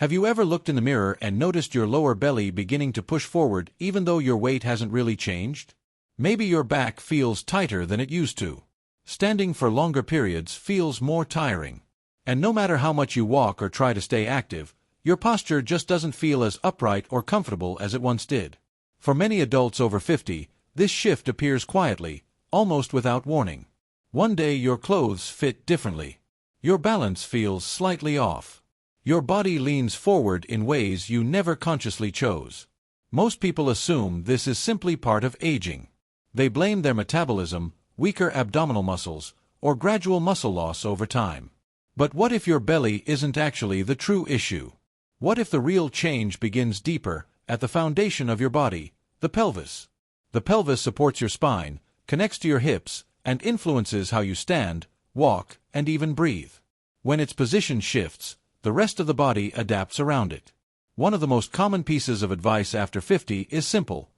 Have you ever looked in the mirror and noticed your lower belly beginning to push forward even though your weight hasn't really changed? Maybe your back feels tighter than it used to. Standing for longer periods feels more tiring. And no matter how much you walk or try to stay active, your posture just doesn't feel as upright or comfortable as it once did. For many adults over 50, this shift appears quietly, almost without warning. One day your clothes fit differently. Your balance feels slightly off. Your body leans forward in ways you never consciously chose. Most people assume this is simply part of aging. They blame their metabolism, weaker abdominal muscles, or gradual muscle loss over time. But what if your belly isn't actually the true issue? What if the real change begins deeper, at the foundation of your body, the pelvis? The pelvis supports your spine, connects to your hips, and influences how you stand, walk, and even breathe. When its position shifts, the rest of the body adapts around it. One of the most common pieces of advice after 50 is simple.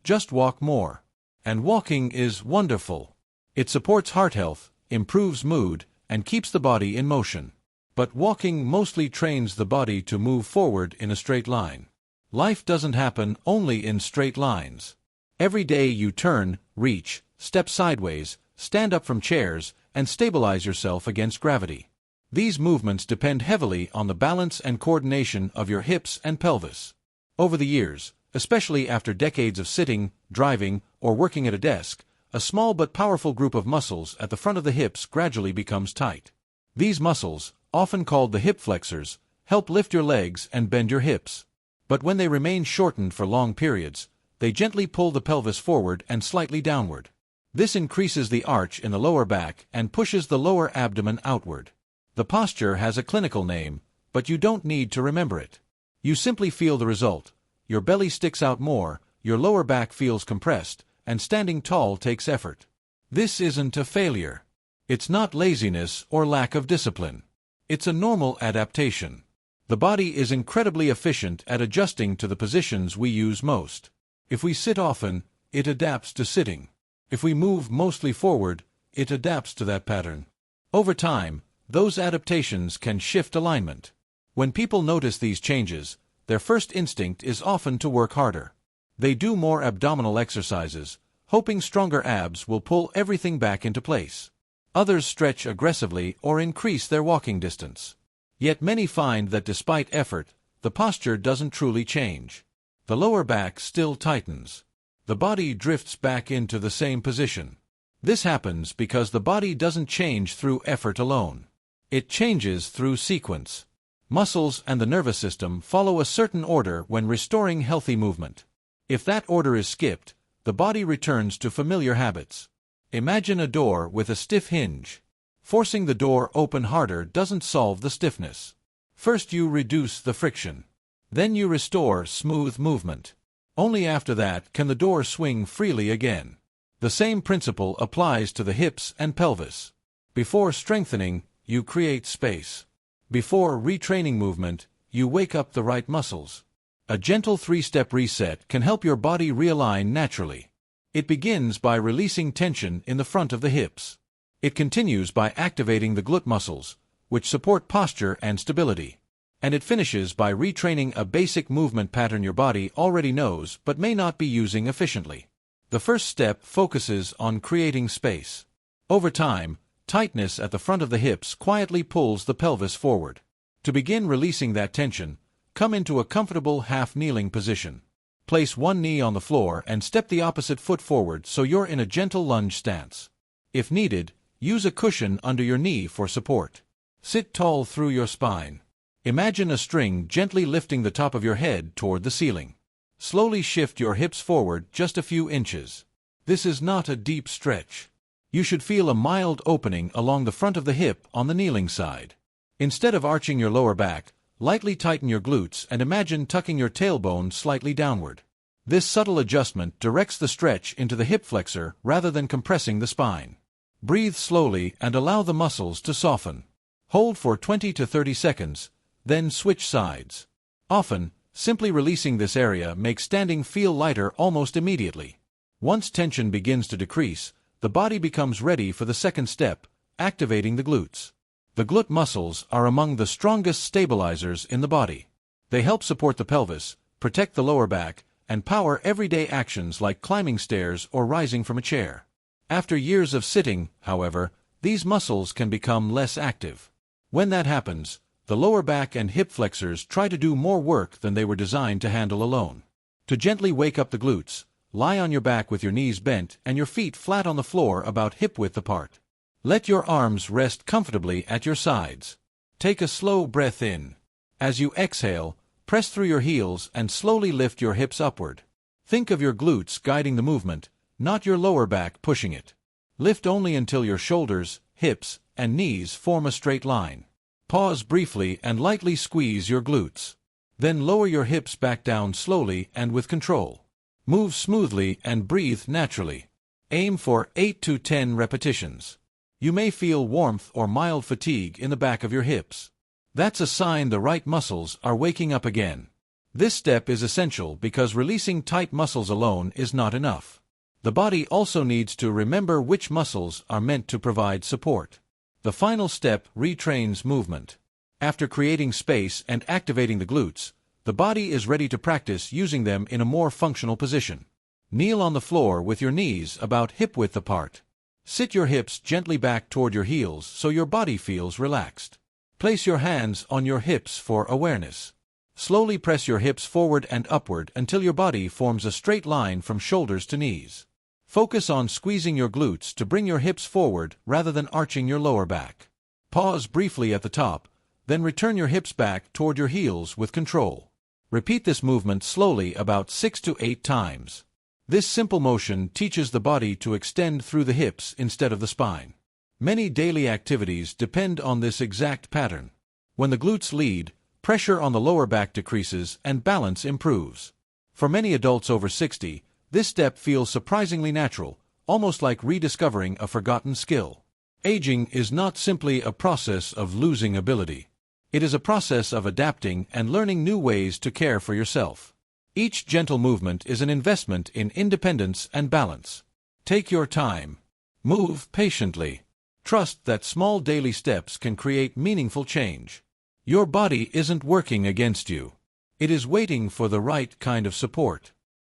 Just walk more. And walking is wonderful. It supports heart health, improves mood, and keeps the body in motion. But walking mostly trains the body to move forward in a straight line. Life doesn't happen only in straight lines. Every day you turn, reach, step sideways, stand up from chairs, and stabilize yourself against gravity. These movements depend heavily on the balance and coordination of your hips and pelvis. Over the years, especially after decades of sitting, driving, or working at a desk, a small but powerful group of muscles at the front of the hips gradually becomes tight. These muscles, often called the hip flexors, help lift your legs and bend your hips. But when they remain shortened for long periods, they gently pull the pelvis forward and slightly downward. This increases the arch in the lower back and pushes the lower abdomen outward. The posture has a clinical name, but you don't need to remember it. You simply feel the result. Your belly sticks out more, your lower back feels compressed, and standing tall takes effort. This isn't a failure. It's not laziness or lack of discipline. It's a normal adaptation. The body is incredibly efficient at adjusting to the positions we use most. If we sit often, it adapts to sitting. If we move mostly forward, it adapts to that pattern. Over time, those adaptations can shift alignment. When people notice these changes, their first instinct is often to work harder. They do more abdominal exercises, hoping stronger abs will pull everything back into place. Others stretch aggressively or increase their walking distance. Yet many find that despite effort, the posture doesn't truly change. The lower back still tightens. The body drifts back into the same position. This happens because the body doesn't change through effort alone. It changes through sequence. Muscles and the nervous system follow a certain order when restoring healthy movement. If that order is skipped, the body returns to familiar habits. Imagine a door with a stiff hinge. Forcing the door open harder doesn't solve the stiffness. First you reduce the friction. Then you restore smooth movement. Only after that can the door swing freely again. The same principle applies to the hips and pelvis. Before strengthening, you create space. Before retraining movement, you wake up the right muscles. A gentle three-step reset can help your body realign naturally. It begins by releasing tension in the front of the hips. It continues by activating the glute muscles, which support posture and stability. And it finishes by retraining a basic movement pattern your body already knows but may not be using efficiently. The first step focuses on creating space. Over time, tightness at the front of the hips quietly pulls the pelvis forward. To begin releasing that tension, come into a comfortable half-kneeling position. Place one knee on the floor and step the opposite foot forward so you're in a gentle lunge stance. If needed, use a cushion under your knee for support. Sit tall through your spine. Imagine a string gently lifting the top of your head toward the ceiling. Slowly shift your hips forward just a few inches. This is not a deep stretch. You should feel a mild opening along the front of the hip on the kneeling side. Instead of arching your lower back, lightly tighten your glutes and imagine tucking your tailbone slightly downward. This subtle adjustment directs the stretch into the hip flexor rather than compressing the spine. Breathe slowly and allow the muscles to soften. Hold for 20 to 30 seconds, then switch sides. Often, simply releasing this area makes standing feel lighter almost immediately. Once tension begins to decrease, the body becomes ready for the second step, activating the glutes. The glute muscles are among the strongest stabilizers in the body. They help support the pelvis, protect the lower back, and power everyday actions like climbing stairs or rising from a chair. After years of sitting, however, these muscles can become less active. When that happens, the lower back and hip flexors try to do more work than they were designed to handle alone. To gently wake up the glutes, lie on your back with your knees bent and your feet flat on the floor about hip-width apart. Let your arms rest comfortably at your sides. Take a slow breath in. As you exhale, press through your heels and slowly lift your hips upward. Think of your glutes guiding the movement, not your lower back pushing it. Lift only until your shoulders, hips, and knees form a straight line. Pause briefly and lightly squeeze your glutes. Then lower your hips back down slowly and with control. Move smoothly and breathe naturally. Aim for 8 to 10 repetitions. You may feel warmth or mild fatigue in the back of your hips. That's a sign the right muscles are waking up again. This step is essential because releasing tight muscles alone is not enough. The body also needs to remember which muscles are meant to provide support. The final step retrains movement. After creating space and activating the glutes, the body is ready to practice using them in a more functional position. Kneel on the floor with your knees about hip-width apart. Sit your hips gently back toward your heels so your body feels relaxed. Place your hands on your hips for awareness. Slowly press your hips forward and upward until your body forms a straight line from shoulders to knees. Focus on squeezing your glutes to bring your hips forward rather than arching your lower back. Pause briefly at the top, then return your hips back toward your heels with control. Repeat this movement slowly about 6 to 8 times. This simple motion teaches the body to extend through the hips instead of the spine. Many daily activities depend on this exact pattern. When the glutes lead, pressure on the lower back decreases and balance improves. For many adults over 60, this step feels surprisingly natural, almost like rediscovering a forgotten skill. Aging is not simply a process of losing ability. It is a process of adapting and learning new ways to care for yourself. Each gentle movement is an investment in independence and balance. Take your time. Move patiently. Trust that small daily steps can create meaningful change. Your body isn't working against you. It is waiting for the right kind of support.